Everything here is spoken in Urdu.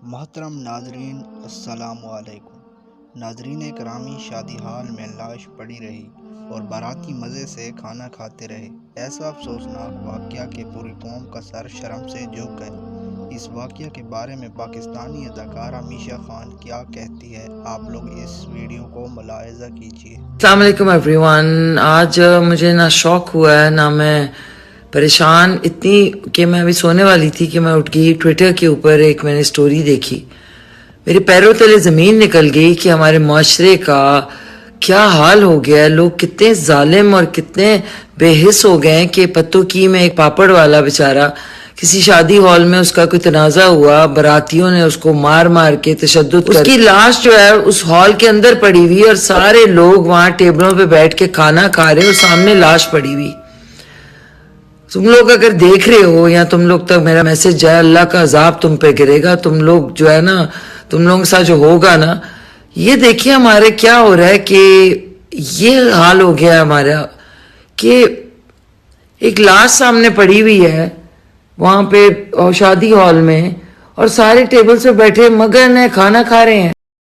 محترم ناظرین السلام علیکم۔ ناظرین گرامی، شادی حال میں لاش پڑی رہی اور باراتی مزے سے کھانا کھاتے رہے۔ ایسا افسوسناک واقعہ کہ پوری قوم کا سر شرم سے جھک گیا۔ اس واقعہ کے بارے میں پاکستانی اداکارہ میشا خان کیا کہتی ہے، آپ لوگ اس ویڈیو کو ملاحظہ کیجیے۔ السلام علیکم ایوری ون۔ آج مجھے نہ شوق ہوا ہے نہ میں پریشان اتنی کہ میں ابھی سونے والی تھی کہ میں اٹھ گئی، ٹویٹر کے اوپر ایک میں نے سٹوری دیکھی، میرے پیروں تلے زمین نکل گئی کہ ہمارے معاشرے کا کیا حال ہو گیا ہے۔ لوگ کتنے ظالم اور کتنے بے حس ہو گئے ہیں کہ پتوں کی میں ایک پاپڑ والا بیچارہ کسی شادی ہال میں اس کا کوئی تنازع ہوا، براتیوں نے اس کو مار مار کے تشدد کر، اس کی لاش جو ہے اس ہال کے اندر پڑی ہوئی اور سارے لوگ وہاں ٹیبلوں پہ بیٹھ کے کھانا کھا رہے اور سامنے لاش پڑی ہوئی۔ تم لوگ اگر دیکھ رہے ہو یا تم لوگ تک میرا میسج جائے، اللہ کا عذاب تم پہ گرے گا، تم لوگ جو ہے نا، تم لوگوں کے ساتھ جو ہوگا نا، یہ دیکھیے ہمارے کیا ہو رہا ہے کہ یہ حال ہو گیا ہمارا کہ ایک لاش سامنے پڑی ہوئی ہے وہاں پہ شادی ہال میں اور سارے ٹیبل سے بیٹھے مگن ہیں، کھانا کھا رہے ہیں۔